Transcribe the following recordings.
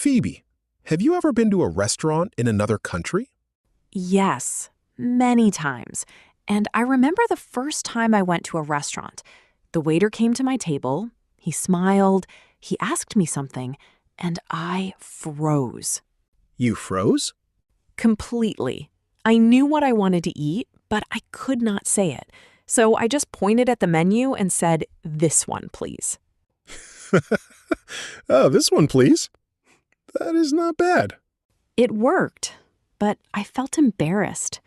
Phoebe, have you ever been to a restaurant in another country? Yes, many times. And I remember the first time I went to a restaurant. The waiter came to my table, he smiled, he asked me something, and I froze. You froze? Completely. I knew what I wanted to eat, but I could not say it. So I just pointed at the menu and said, "This one, please." Oh, this one, please. That is not bad. It worked, but I felt embarrassed.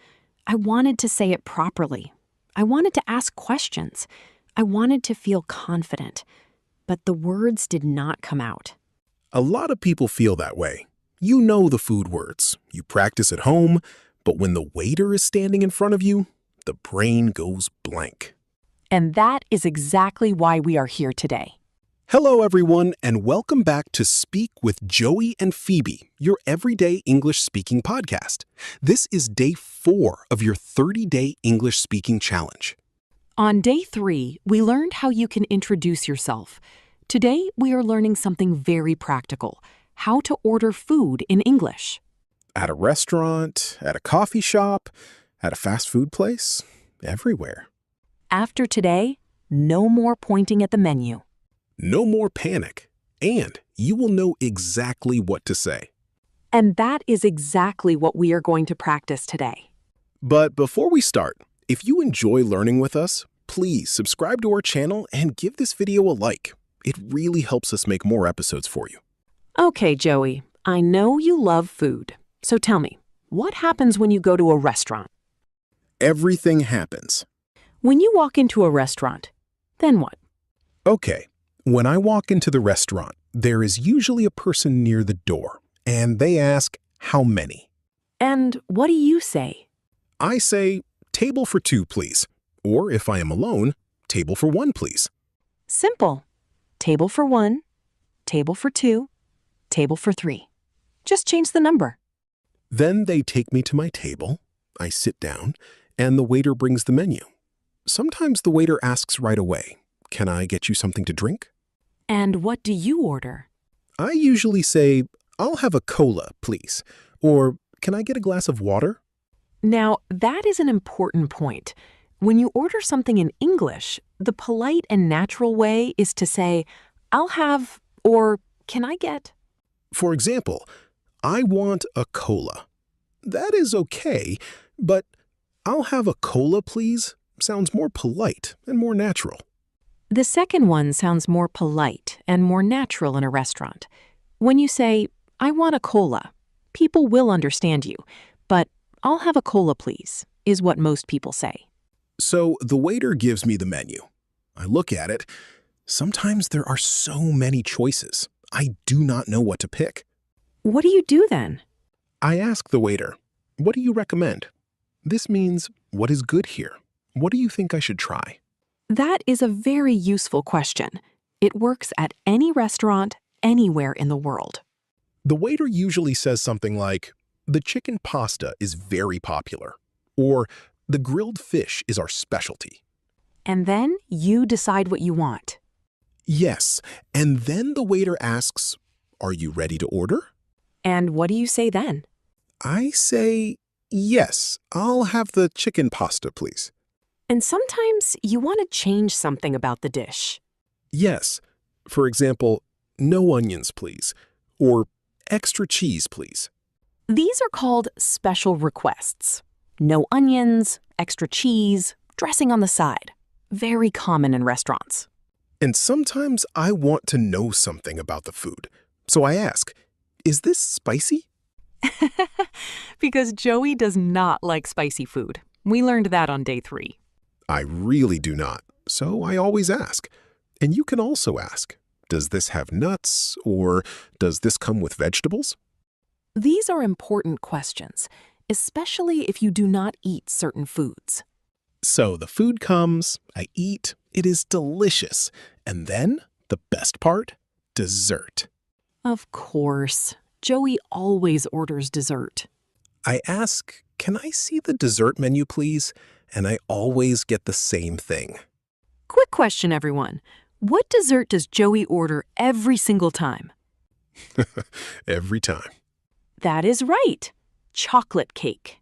I wanted to say it properly. I wanted to ask questions. I wanted to feel confident, but the words did not come out. A lot of people feel that way. You know the food words. You practice at home, but when the waiter is standing in front of you, the brain goes blank. And that is exactly why we are here today. Hello, everyone, and welcome back to Speak with Joey and Phoebe, your everyday English speaking podcast. This is day 4 of your 30-day English speaking challenge. On day 3, we learned how you can introduce yourself. Today, we are learning something very practical, how to order food in English. At a restaurant, at a coffee shop, at a fast food place, everywhere. After today, no more pointing at the menu. No more panic, and you will know exactly what to say. And that is exactly what we are going to practice today. But before we start, if you enjoy learning with us, please subscribe to our channel and give this video a like. It really helps us make more episodes for you. Okay, Joey, I know you love food. So tell me, what happens when you go to a restaurant? Everything happens. When you walk into a restaurant, then what? Okay, when I walk into the restaurant, there is usually a person near the door, and they ask, how many? And what do you say? I say, table for 2, please. Or if I am alone, table for 1, please. Simple. Table for 1, table for 2, table for 3. Just change the number. Then they take me to my table, I sit down, and the waiter brings the menu. Sometimes the waiter asks right away, can I get you something to drink? And what do you order? I usually say, I'll have a cola, please. Or, can I get a glass of water? Now, that is an important point. When you order something in English, the polite and natural way is to say, I'll have, or can I get? For example, I want a cola. That is okay, but I'll have a cola, please, sounds more polite and more natural. The second one sounds more polite and more natural in a restaurant. When you say, I want a cola, people will understand you, but I'll have a cola, please, is what most people say. So the waiter gives me the menu. I look at it. Sometimes there are so many choices. I do not know what to pick. What do you do then? I ask the waiter, what do you recommend? This means, what is good here? What do you think I should try? That is a very useful question. It works at any restaurant, anywhere in the world. The waiter usually says something like, the chicken pasta is very popular, or the grilled fish is our specialty. And then you decide what you want. Yes, and then the waiter asks, are you ready to order? And what do you say then? I say, yes, I'll have the chicken pasta, please. And sometimes you want to change something about the dish. Yes. For example, no onions, please. Or extra cheese, please. These are called special requests. No onions, extra cheese, dressing on the side. Very common in restaurants. And sometimes I want to know something about the food. So I ask, is this spicy? Because Joey does not like spicy food. We learned that on day 3. I really do not, so I always ask. And you can also ask, does this have nuts, or does this come with vegetables? These are important questions, especially if you do not eat certain foods. So the food comes, I eat, it is delicious. And then, the best part, dessert. Of course. Joey always orders dessert. I ask, can I see the dessert menu, please? And I always get the same thing. Quick question, everyone. What dessert does Joey order every single time? Every time. That is right. Chocolate cake.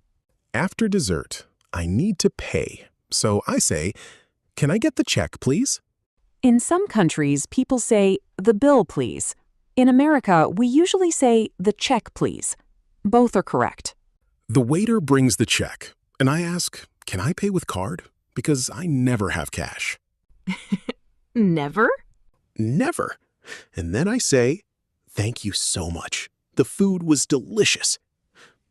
After dessert, I need to pay. So I say, can I get the check, please? In some countries, people say, the bill, please. In America, we usually say, the check, please. Both are correct. The waiter brings the check, and I ask, can I pay with card? Because I never have cash. Never? Never. And then I say, thank you so much. The food was delicious.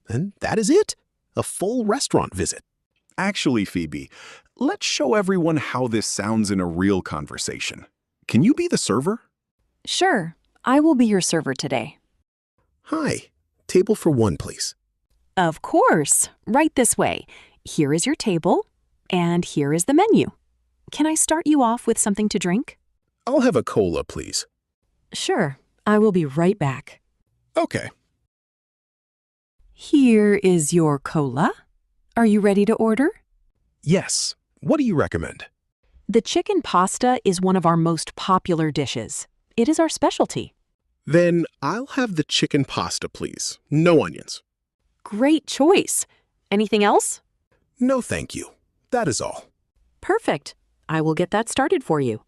And that is it. A full restaurant visit. Actually, Phoebe, let's show everyone how this sounds in a real conversation. Can you be the server? Sure. I will be your server today. Hi. Table for one, please. Of course. Right this way. Here is your table, and here is the menu. Can I start you off with something to drink? I'll have a cola, please. Sure. I will be right back. Okay. Here is your cola. Are you ready to order? Yes. What do you recommend? The chicken pasta is one of our most popular dishes. It is our specialty. Then I'll have the chicken pasta, please. No onions. Great choice. Anything else? No, thank you. That is all. Perfect. I will get that started for you.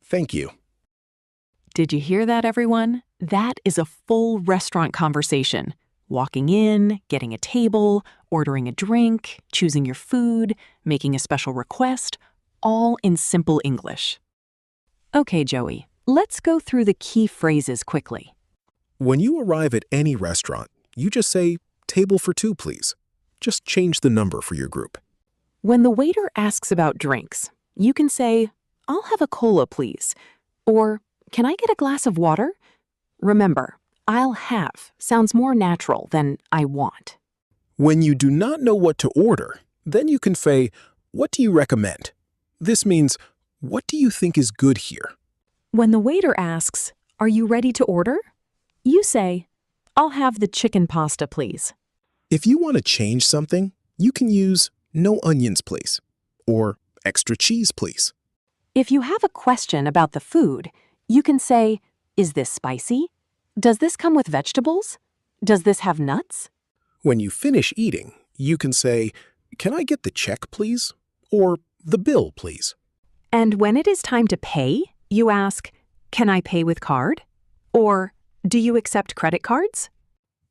Thank you. Did you hear that, everyone? That is a full restaurant conversation. Walking in, getting a table, ordering a drink, choosing your food, making a special request, all in simple English. Okay, Joey, let's go through the key phrases quickly. When you arrive at any restaurant, you just say, table for two, please. Just change the number for your group. When the waiter asks about drinks, you can say, I'll have a cola, please. Or, can I get a glass of water? Remember, I'll have sounds more natural than I want. When you do not know what to order, then you can say, what do you recommend? This means, what do you think is good here? When the waiter asks, are you ready to order? You say, I'll have the chicken pasta, please. If you want to change something, you can use no onions, please, or extra cheese, please. If you have a question about the food, you can say, is this spicy? Does this come with vegetables? Does this have nuts? When you finish eating, you can say, can I get the check, please? Or the bill, please. And when it is time to pay, you ask, can I pay with card? Or, do you accept credit cards?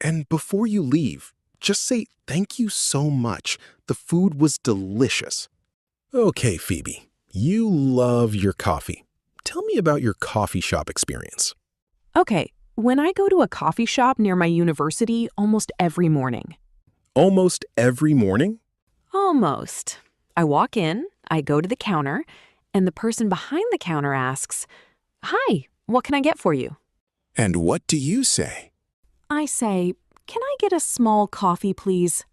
And before you leave, just say, thank you so much. The food was delicious. Okay, Phoebe, you love your coffee. Tell me about your coffee shop experience. Okay, when I go to a coffee shop near my university almost every morning. Almost every morning? Almost. I walk in, I go to the counter, and the person behind the counter asks, hi, what can I get for you? And what do you say? I say, can I get a small coffee, please?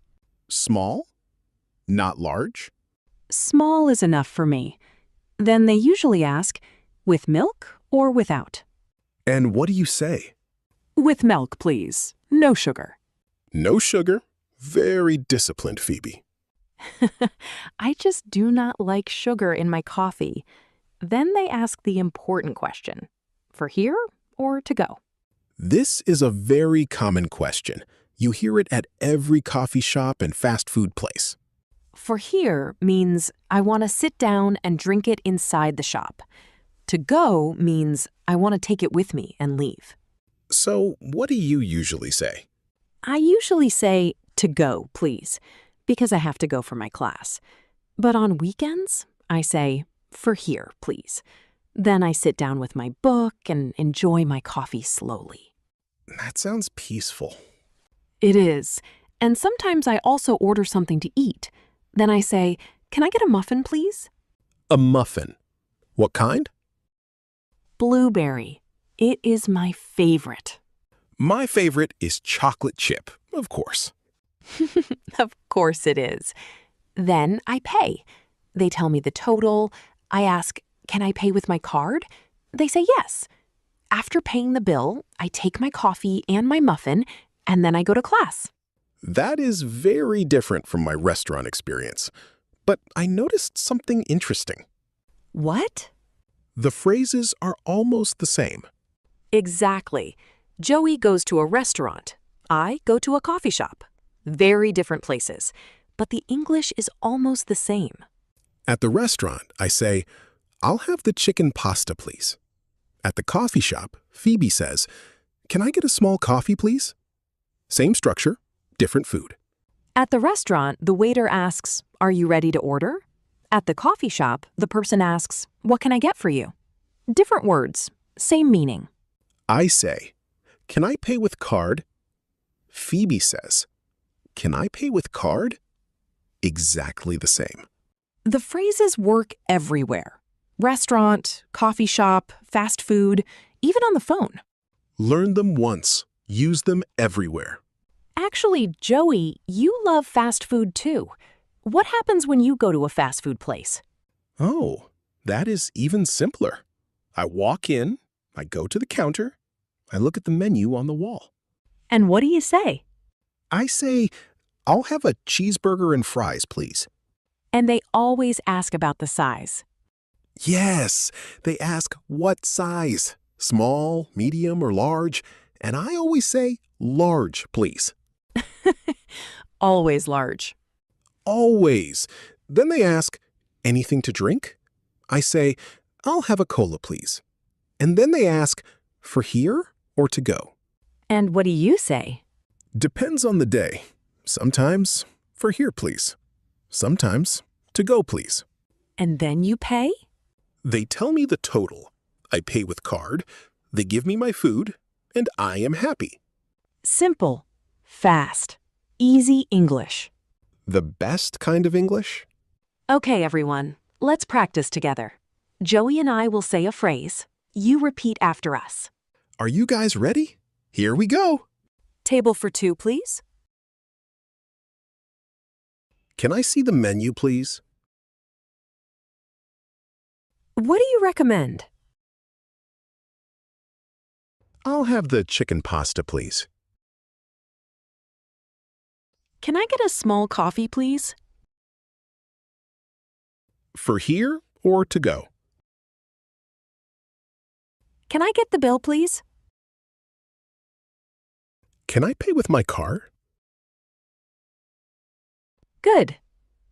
Small? Not large? Small is enough for me. Then they usually ask, with milk or without? And what do you say? With milk, please. No sugar. No sugar? Very disciplined, Phoebe. I just do not like sugar in my coffee. Then they ask the important question, for here or to go? This is a very common question. You hear it at every coffee shop and fast food place. For here means I want to sit down and drink it inside the shop. To go means I want to take it with me and leave. So what do you usually say? I usually say, to go, please, because I have to go for my class. But on weekends, I say, for here, please. Then I sit down with my book and enjoy my coffee slowly. That sounds peaceful. It is. And sometimes I also order something to eat. Then I say, can I get a muffin, please? A muffin. What kind? Blueberry. It is my favorite. My favorite is chocolate chip, of course. Of course it is. Then I pay. They tell me the total. I ask, can I pay with my card? They say yes. After paying the bill, I take my coffee and my muffin, and then I go to class. That is very different from my restaurant experience. But I noticed something interesting. What? The phrases are almost the same. Exactly. Joey goes to a restaurant. I go to a coffee shop. Very different places, but the English is almost the same. At the restaurant, I say, "I'll have the chicken pasta, please." At the coffee shop, Phoebe says, "Can I get a small coffee, please?" Same structure, different food. At the restaurant, the waiter asks, "Are you ready to order?" At the coffee shop, the person asks, "What can I get for you?" Different words, same meaning. I say, "Can I pay with card?" Phoebe says, "Can I pay with card?" Exactly the same. The phrases work everywhere. Restaurant, coffee shop, fast food, even on the phone. Learn them once, use them everywhere. Actually, Joey, you love fast food too. What happens when you go to a fast food place? Oh, that is even simpler. I walk in, I go to the counter, I look at the menu on the wall. And what do you say? I say, "I'll have a cheeseburger and fries, please." And they always ask about the size. Yes, they ask what size, small, medium, or large, and I always say, "Large, please." Always large. Always. Then they ask, "Anything to drink?" I say, "I'll have a cola, please." And then they ask, "For here or to go?" And what do you say? Depends on the day. Sometimes, "For here, please." Sometimes, "To go, please." And then you pay? They tell me the total. I pay with card, they give me my food, and I am happy. Simple, fast, easy English. The best kind of English? Okay, everyone, let's practice together. Joey and I will say a phrase. You repeat after us. Are you guys ready? Here we go. Table for two, please. Can I see the menu, please? What do you recommend? I'll have the chicken pasta, please. Can I get a small coffee, please? For here or to go? Can I get the bill, please? Can I pay with my card? Good.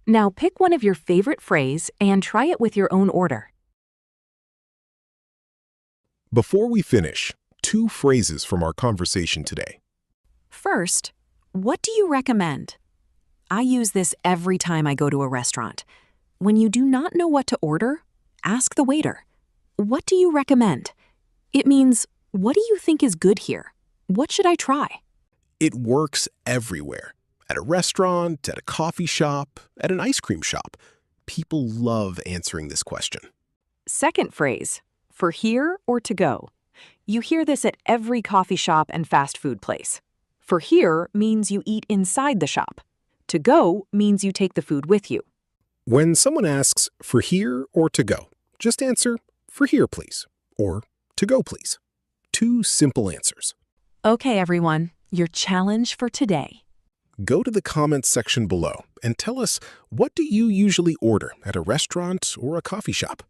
Now pick one of your favorite phrases and try it with your own order. Before we finish, 2 phrases from our conversation today. First, what do you recommend? I use this every time I go to a restaurant. When you do not know what to order, ask the waiter. What do you recommend? It means, what do you think is good here? What should I try? It works everywhere. At a restaurant, at a coffee shop, at an ice cream shop. People love answering this question. Second phrase, for here or to go. You hear this at every coffee shop and fast food place. For here means you eat inside the shop. To go means you take the food with you. When someone asks, "For here or to go?" just answer, "For here, please," or "To go, please." 2 simple answers. Okay, everyone, your challenge for today. Go to the comments section below and tell us, what do you usually order at a restaurant or a coffee shop?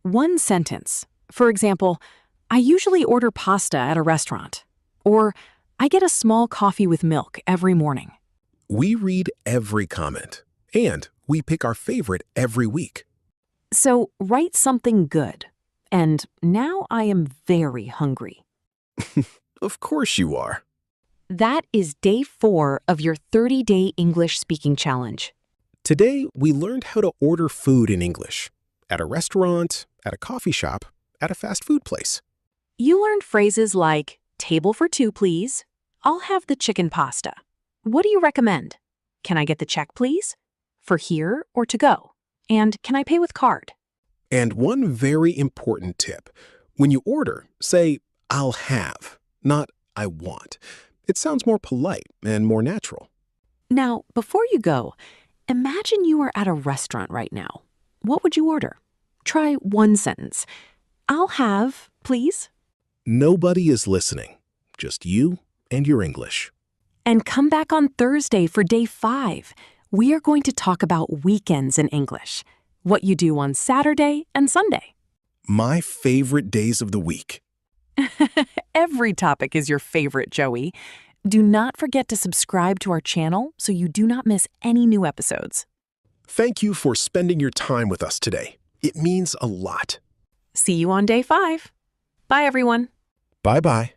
One sentence. For example, I usually order pasta at a restaurant. Or, I get a small coffee with milk every morning. We read every comment, and we pick our favorite every week. So, write something good. And now I am very hungry. Of course you are. That is day 4 of your 30-day English speaking challenge. Today, we learned how to order food in English. At a restaurant, at a coffee shop, at a fast food place. You learned phrases like, table for two, please. I'll have the chicken pasta. What do you recommend? Can I get the check, please? For here or to go? And can I pay with card? And one very important tip. When you order, say, "I'll have," not "I want." It sounds more polite and more natural. Now, before you go, imagine you are at a restaurant right now. What would you order? Try one sentence. I'll have, please. Nobody is listening. Just you and your English. And come back on Thursday for day 5. We are going to talk about weekends in English. What you do on Saturday and Sunday. My favorite days of the week. Every topic is your favorite, Joey. Do not forget to subscribe to our channel so you do not miss any new episodes. Thank you for spending your time with us today. It means a lot. See you on day 5. Bye, everyone. Bye-bye.